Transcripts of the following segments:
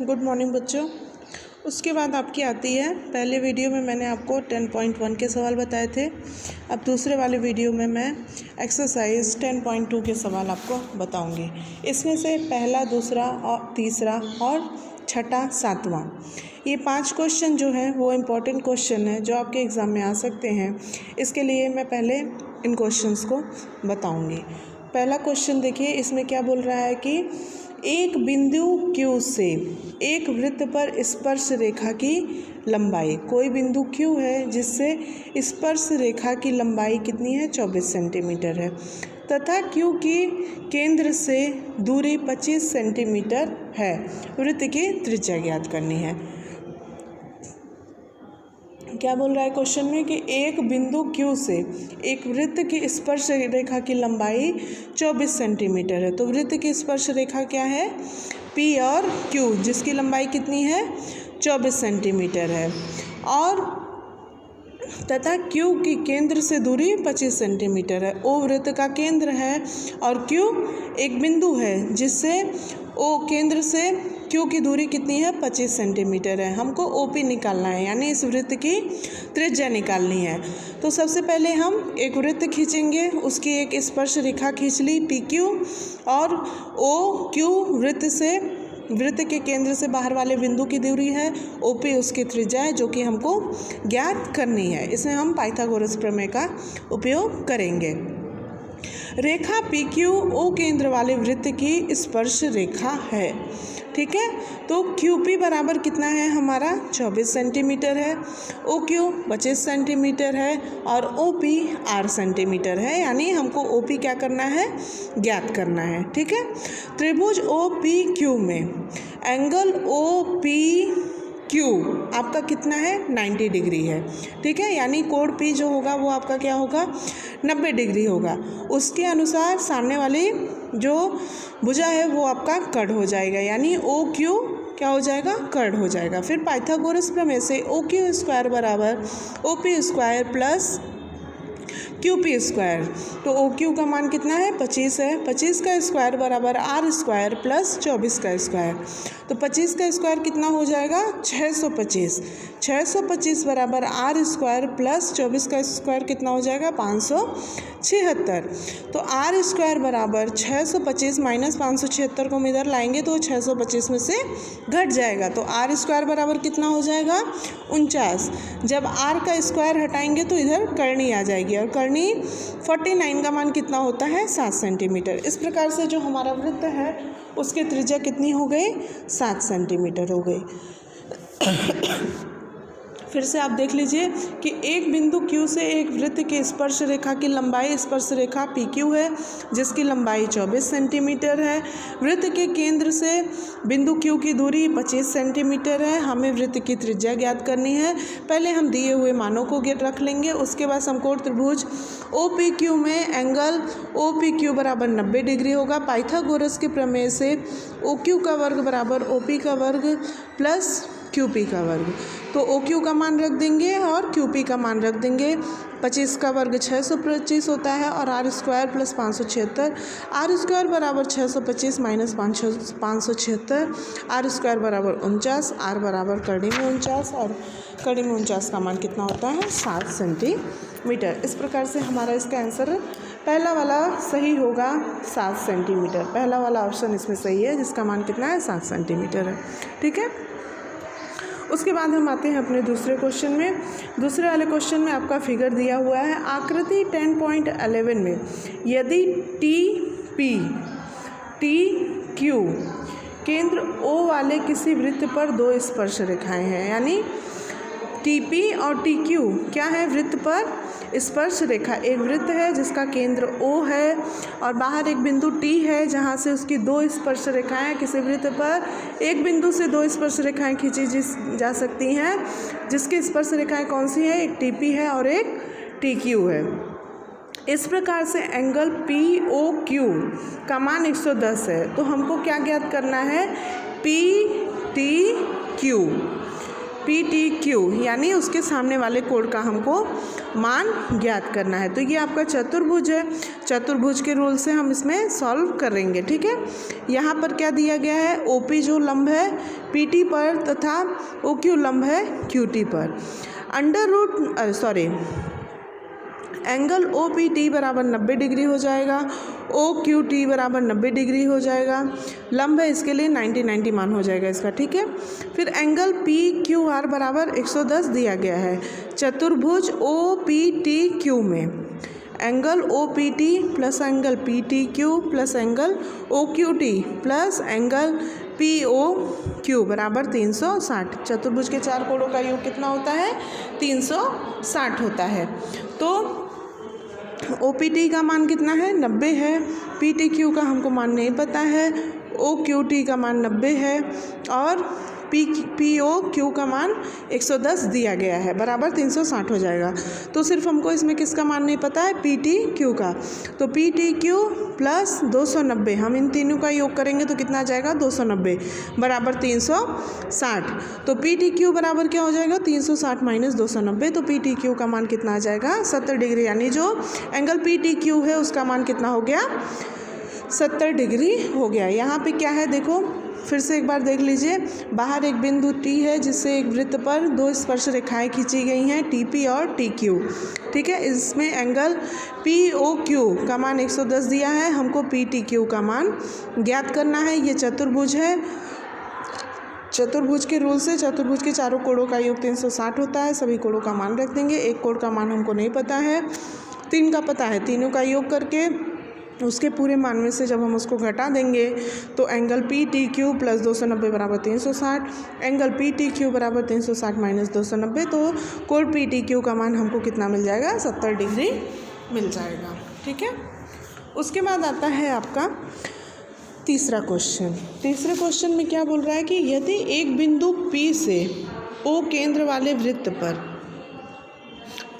Good morning बच्चों। उसके बाद आपकी आती है, पहले वीडियो में मैंने आपको 10.1 के सवाल बताए थे। अब दूसरे वाले वीडियो में मैं एक्सरसाइज 10.2 के सवाल आपको बताऊंगी। इसमें से पहला, दूसरा और तीसरा और छठा, सातवां, ये 5 क्वेश्चन जो हैं वो इम्पोर्टेंट क्वेश्चन है जो आपके एग्ज़ाम में आ सकते हैं। इसके लिए मैं पहले इन क्वेश्चंस को बताऊंगी। पहला क्वेश्चन देखिए, इसमें क्या बोल रहा है कि एक बिंदु Q से एक वृत्त पर स्पर्श रेखा की लंबाई, कोई बिंदु Q है जिससे स्पर्श रेखा की लंबाई कितनी है, 24 सेंटीमीटर है, तथा Q की केंद्र से दूरी 25 सेंटीमीटर है। वृत्त की त्रिज्या ज्ञात करनी है। क्या बोल रहा है क्वेश्चन में कि एक बिंदु Q से एक वृत्त की स्पर्श रेखा की लंबाई 24 सेंटीमीटर है। तो वृत्त की स्पर्श रेखा क्या है, P और Q, जिसकी लंबाई कितनी है, 24 सेंटीमीटर है, और तथा Q की केंद्र से दूरी 25 सेंटीमीटर है। O वृत्त का केंद्र है और Q एक बिंदु है जिससे O केंद्र से Q की दूरी कितनी है, 25 सेंटीमीटर है। हमको OP निकालना है, यानी इस वृत्त की त्रिज्या निकालनी है। तो सबसे पहले हम एक वृत्त खींचेंगे, उसकी एक स्पर्श रेखा खींच ली PQ, और OQ वृत्त के केंद्र से बाहर वाले बिंदु की दूरी है, OP उसकी त्रिज्या है जो कि हमको ज्ञात करनी है। इसमें हम पाइथागोरस प्रमेय का उपयोग करेंगे। रेखा PQ O केंद्र वाले वृत्त की स्पर्श रेखा है, ठीक है। तो QP बराबर कितना है हमारा, 24 सेंटीमीटर है, OQ 25 सेंटीमीटर है, और OP 8 सेंटीमीटर है, यानी हमको OP क्या करना है, ज्ञात करना है, ठीक है। त्रिभुज OPQ में एंगल OPQ आपका कितना है, 90 डिग्री है, ठीक है। यानी कोण P जो होगा वो आपका क्या होगा, 90 डिग्री होगा। उसके अनुसार सामने वाली जो भुजा है वो आपका कर्ण हो जाएगा, यानी OQ क्या हो जाएगा, कर्ण हो जाएगा। फिर पाइथागोरस प्रमेय से OQ स्क्वायर बराबर OP square plus QP square. तो OQ का मान कितना है, 25 है, 25 का स्क्वायर बराबर R स्क्वायर प्लस 24 का स्क्वायर। तो 25 का स्क्वायर कितना हो जाएगा, 625। 625 बराबर R स्क्वायर प्लस 24 का स्क्वायर कितना हो जाएगा, 576। तो R स्क्वायर बराबर 625 माइनस 576 को हम इधर लाएंगे तो 625 में से घट जाएगा। तो R स्क्वायर बराबर कितना हो जाएगा, 49। जब R का स्क्वायर हटाएंगे तो इधर करनी आ जाएगी, और करनी 49 का मान कितना होता है, 7 सेंटीमीटर। इस प्रकार से जो हमारा वृत्त है उसकी त्रिज्या कितनी हो गई, 7 सेंटीमीटर हो गई। फिर से आप देख लीजिए कि एक बिंदु Q से एक वृत्त की स्पर्श रेखा की लंबाई, स्पर्श रेखा PQ है जिसकी लंबाई 24 सेंटीमीटर है। वृत्त के केंद्र से बिंदु Q की दूरी 25 सेंटीमीटर है। हमें वृत्त की त्रिज्या ज्ञात करनी है। पहले हम दिए हुए मानों को रख लेंगे, उसके बाद समकोण त्रिभुज OPQ में एंगल OPQ बराबर 90 डिग्री होगा। पाइथागोरस के प्रमेय से OQ का वर्ग बराबर OP का वर्ग प्लस QP का वर्ग। तो OQ का मान रख देंगे और QP का मान रख देंगे। 25 का वर्ग 625 होता है, और R square plus 576। R square बराबर 625 माइनस 576, R स्क्वायर बराबर 49, R बराबर करनी में 49, और करनी में 49 का मान कितना होता है, 7 सेंटीमीटर। इस प्रकार से हमारा इसका आंसर पहला वाला सही होगा, 7 सेंटीमीटर। पहला वाला ऑप्शन इसमें सही है, जिसका मान कितना है, 7 सेंटीमीटर है, ठीक है। उसके बाद हम आते हैं अपने दूसरे क्वेश्चन में। दूसरे वाले क्वेश्चन में आपका फिगर दिया हुआ है, आकृति 10.11 में यदि TQ केंद्र O वाले किसी वृत्त पर 2 स्पर्श रेखाएं हैं, यानी TP और TQ क्या है, वृत्त पर स्पर्श रेखा। एक वृत्त है जिसका केंद्र O है और बाहर एक बिंदु T है जहाँ से उसकी 2 स्पर्श रेखाएं, किसी वृत्त पर एक बिंदु से 2 स्पर्श रेखाएं खींची जा सकती हैं, जिसकी स्पर्श रेखाएं कौन सी है, एक TP है और एक TQ है। इस प्रकार से एंगल POQ का मान 110 है। तो हमको क्या ज्ञात करना है, PTQ। PTQ यानी उसके सामने वाले कोण का हमको मान ज्ञात करना है। तो ये आपका चतुर्भुज है, चतुर्भुज के रूल से हम इसमें सॉल्व करेंगे। ठीक है, यहाँ पर क्या दिया गया है, OP जो लंब है PT पर तथा OQ लंब है QT पर। एंगल OPT बराबर 90 डिग्री हो जाएगा, OQT बराबर 90 डिग्री हो जाएगा। लंब है इसके लिए 90 मान हो जाएगा इसका। ठीक है, फिर एंगल PQR बराबर 110 दिया गया है चतुर्भुज OPTQ में। Angle OPT plus angle PTQ plus angle OQT plus angle POQ बराबर 360। चतुर्भुज के चार कोणों का योग कितना होता है, 360 होता है। तो OPT का मान कितना है, 90 है। PTQ का हमको मान नहीं पता है, OQT का मान 90 है और POQ का मान 110 दिया गया है, बराबर 360 हो जाएगा। तो सिर्फ हमको इसमें किसका मान नहीं पता है, PTQ का। तो PTQ प्लस 290, हम इन तीनों का योग करेंगे तो कितना आ जाएगा, 290 बराबर 360। तो PTQ बराबर क्या हो जाएगा, 360 माइनस 290। तो PTQ का मान कितना आ जाएगा, 70 डिग्री, यानी जो एंगल PTQ है उसका मान कितना हो गया, 70 डिग्री हो गया। यहाँ पे क्या है देखो, फिर से एक बार देख लीजिए। बाहर एक बिंदु T है जिससे एक वृत्त पर दो स्पर्श रेखाएं खींची गई हैं, TP और TQ। ठीक है, इसमें एंगल POQ का मान 110 दिया है, हमको PTQ का मान ज्ञात करना है। ये चतुर्भुज है, चतुर्भुज के रूल से चतुर्भुज के चारों कोणों का योग 360 होता है। सभी कोणों का मान रख देंगे। एक कोण का मान हमको नहीं पता है, 3 का पता है। तीनों का योग करके उसके पूरे मान में से जब हम उसको घटा देंगे तो एंगल PTQ प्लस 290 बराबर 360, एंगल PTQ बराबर 360 माइनस 290। तो कोण PTQ का मान हमको कितना मिल जाएगा, 70 डिग्री मिल जाएगा। ठीक है, उसके बाद आता है आपका तीसरा क्वेश्चन। तीसरे क्वेश्चन में क्या बोल रहा है कि यदि एक बिंदु P से O केंद्र वाले वृत्त पर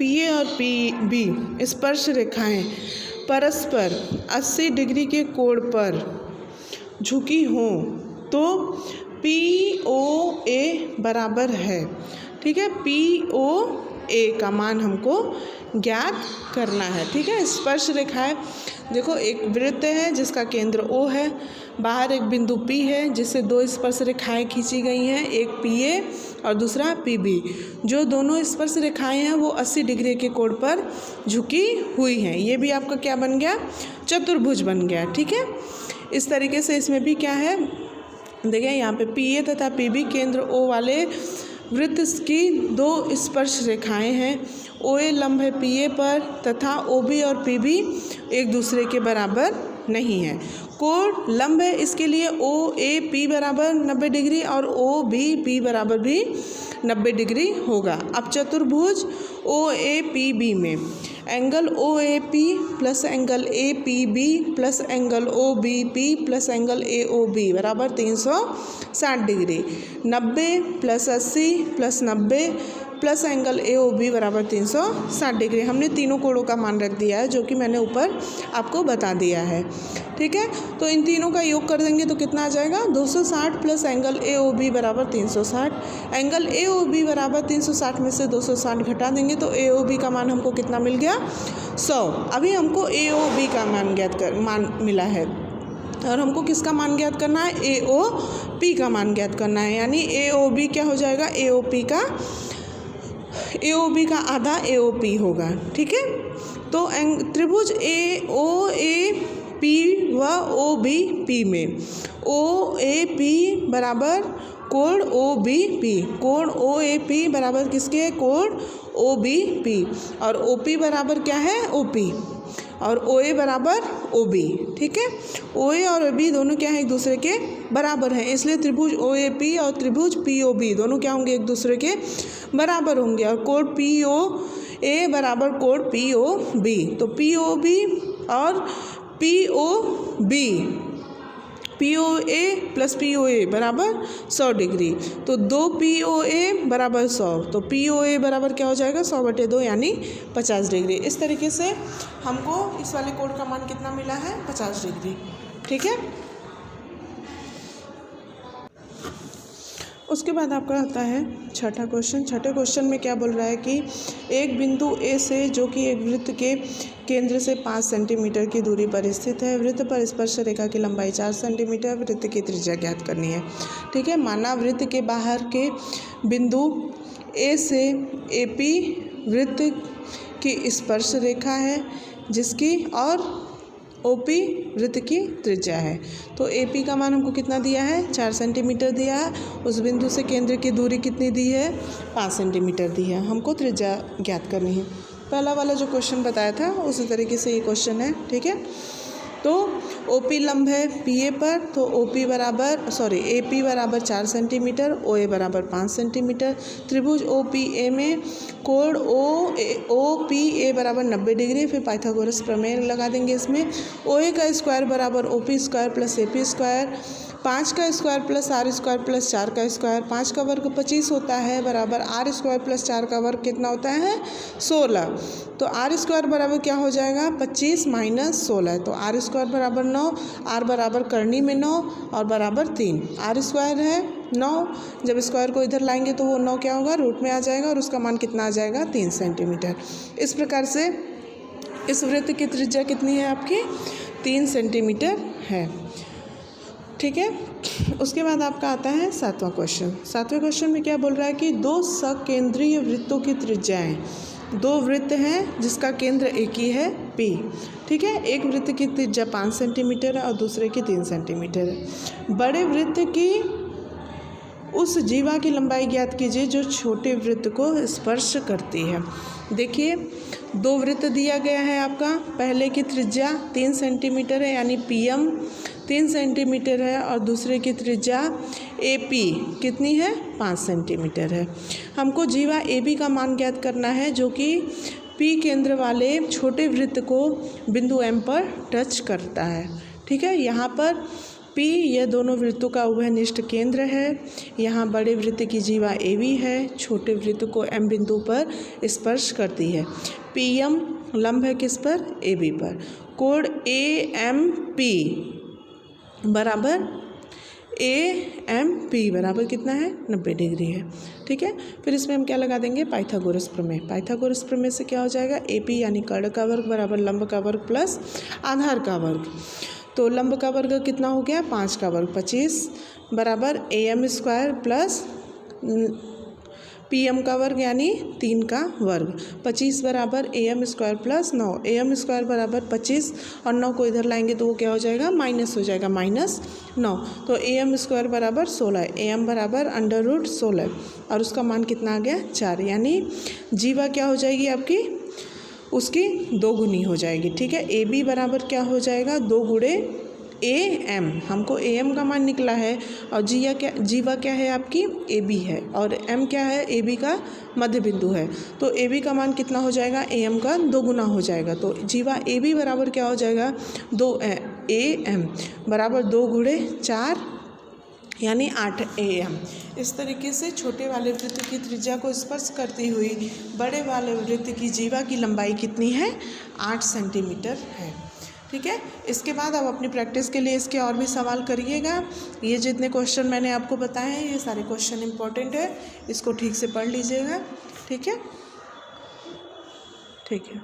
PA और PB स्पर्श रेखाएं परस्पर 80 डिग्री के कोण पर झुकी हों तो POA बराबर है। ठीक है, POA का मान हमको ज्ञात करना है। ठीक है, स्पर्श रेखाएं देखो, एक वृत्त है जिसका केंद्र O है, बाहर एक बिंदु P है जिससे दो स्पर्श रेखाएं खींची गई हैं, एक PA और दूसरा PB। जो दोनों स्पर्श रेखाएं हैं वो 80 डिग्री के कोण पर झुकी हुई हैं। ये भी आपका क्या बन गया, चतुर्भुज बन गया। ठीक है, इस तरीके से इसमें भी क्या है, देखिए यहाँ पे PA तथा PB केंद्र O वाले वृत्त की दो स्पर्श रेखाएं हैं। OA लंब है PA पर तथा OB और PB एक दूसरे के बराबर नहीं है। कोण लंब है, इसके लिए OAP बराबर 90 डिग्री और OBP बराबर भी 90 डिग्री होगा। अब चतुर्भुज OAPB में angle OAP plus angle APB plus angle OBP plus angle AOB बराबर 360 degree. 90 plus 80 plus 90 plus angle AOB बराबर 360 डिग्री। हमने तीनों कोणों का मान रख दिया है जो कि मैंने ऊपर आपको बता दिया है। ठीक है, तो इन तीनों का योग कर देंगे तो कितना आ जाएगा, 260 प्लस एंगल AOB बराबर 360। एंगल AOB बराबर 360 में से 260 घटा देंगे तो AOB का मान हमको कितना मिल गया, 100। अभी हमको AOB का मान मिला है और हमको किसका मान ज्ञात करना है, AOP का मान ज्ञात करना है। यानी AOB क्या हो जाएगा, AOB का आधा AOP होगा। ठीक है, तो त्रिभुज AOAP व OBP में OAP बराबर कोण OBP, कोण OAP बराबर किसके, कोण OBP, और OP बराबर क्या है, OP, और OA बराबर OB। ठीक है, OA और OB दोनों क्या है, एक दूसरे के बराबर हैं, इसलिए त्रिभुज OAP और त्रिभुज POB दोनों क्या होंगे, एक दूसरे के बराबर होंगे। और कोण POA बराबर कोण POB, तो POB और POA प्लस POA बराबर 100 डिग्री। तो 2 POA बराबर 100, तो POA बराबर क्या हो जाएगा, 100/2 यानी 50 डिग्री। इस तरीके से हमको इस वाले कोण का मान कितना मिला है, 50 डिग्री। ठीक है, उसके बाद आपका आता है छठा क्वेश्चन। छठे क्वेश्चन में क्या बोल रहा है कि एक बिंदु ए से जो कि एक वृत्त के केंद्र से 5 सेंटीमीटर की दूरी पर स्थित है, वृत्त पर स्पर्श रेखा की लंबाई 4 सेंटीमीटर, वृत्त की त्रिज्या ज्ञात करनी है। ठीक है, माना वृत्त के बाहर के बिंदु ए से एपी वृत्त की स्पर्श रेखा है जिसकी और ओपी वृत्त की त्रिज्या है। तो एपी का मान हमको कितना दिया है, 4 सेंटीमीटर दिया है। उस बिंदु से केंद्र की दूरी कितनी दी है, 5 सेंटीमीटर दी है। हमको त्रिज्या ज्ञात करनी है। पहला वाला जो क्वेश्चन बताया था उसी तरीके से ये क्वेश्चन है। ठीक है, तो ओपी लंब है पीए पर, तो एपी बराबर 4 सेंटीमीटर, ओए बराबर 5 सेंटीमीटर। त्रिभुज ओपीए में कोण ओपीए बराबर 90 डिग्री। फिर पाइथागोरस प्रमेय लगा देंगे इसमें। ओए का स्क्वायर बराबर OP square plus AP square, 5 का square plus R square plus 4 का स्क्वायर, 5 का वर्ग 25 होता है बराबर आर स्क्वायर प्लस 4 का वर्ग कितना होता है, 16। तो आर स्क्वायर बराबर क्या हो जाएगा, 25 माइनस 16। तो आर स्क्वायर बराबर 9, आर बराबर करनी में 9 और बराबर 3। आर स्क्वायर है 9, जब स्क्वायर को इधर लाएंगे तो वो 9 क्या होगा, रूट में आ जाएगा और उसका मान कितना आ जाएगा, 3 सेंटीमीटर। इस प्रकार से इस वृत्त की त्रिज्या कितनी है आपकी, 3 सेंटीमीटर है। ठीक है, उसके बाद आपका आता है 7वां क्वेश्चन। 7वें क्वेश्चन में क्या बोल रहा है कि 2 सकेंद्रीय वृत्तों की त्रिज्याएं, 2 वृत्त हैं जिसका केंद्र एक ही है P। ठीक है, एक वृत्त की त्रिज्या 5 सेंटीमीटर है और दूसरे की 3 सेंटीमीटर है। बड़े वृत्त की उस जीवा की लंबाई ज्ञात कीजिए जो छोटे वृत्त को स्पर्श करती है। देखिए 2 वृत्त दिया गया है आपका, पहले की त्रिज्या 3 सेंटीमीटर है यानी PM 3 सेंटीमीटर है और दूसरे की त्रिज्या AP कितनी है, 5 सेंटीमीटर है। हमको जीवा AB का मान ज्ञात करना है जो कि P केंद्र वाले छोटे वृत्त को बिंदु M पर टच करता है। ठीक है, यहाँ पर P यह दोनों वृत्तों का उभयनिष्ठ केंद्र है। यहाँ बड़े वृत्त की जीवा AB है, छोटे वृत्त को M बिंदु पर स्पर्श करती है। PM लंब है किस पर, AB पर। कोण AMP बराबर AMP बराबर कितना है, 90 डिग्री है। ठीक है, फिर इसमें हम क्या लगा देंगे, पाइथागोरस प्रमेय। पाइथागोरस प्रमेय से क्या हो जाएगा, AP यानी कर्ण का वर्ग बराबर लंब का वर्ग प्लस आधार का वर्ग। तो लंब का वर्ग कितना हो गया, 5 का वर्ग 25 बराबर AM स्क्वायर प्लस PM का वर्ग यानी 3 का वर्ग। 25 बराबर AM square plus 9, AM square बराबर 25 और 9 को इधर लाएंगे तो वो क्या हो जाएगा, माइनस हो जाएगा, -9। तो AM स्क्वायर बराबर 16, AM बराबर √16 और उसका मान कितना आ गया, 4। यानी जीवा क्या हो जाएगी आपकी, उसकी 2 गुनी हो जाएगी। ठीक है, AB बराबर क्या हो जाएगा, 2 गुणे AM। हमको AM का मान निकला है और जीवा क्या है आपकी, AB है और M क्या है, AB का मध्य बिंदु है। तो AB का मान कितना हो जाएगा, AM का 2 गुना हो जाएगा। तो जीवा AB बराबर क्या हो जाएगा, 2 AM बराबर 2 गुणे 4 यानी 8 AM। इस तरीके से छोटे वाले वृत्त की त्रिज्या को स्पर्श करती हुई बड़े वाले वृत्त की जीवा की लंबाई कितनी है, 8 सेंटीमीटर है। ठीक है, इसके बाद आप अपनी प्रैक्टिस के लिए इसके और भी सवाल करिएगा। ये जितने क्वेश्चन मैंने आपको बताए हैं ये सारे क्वेश्चन इंपॉर्टेंट है, इसको ठीक से पढ़ लीजिएगा। ठीक है, ठीक है।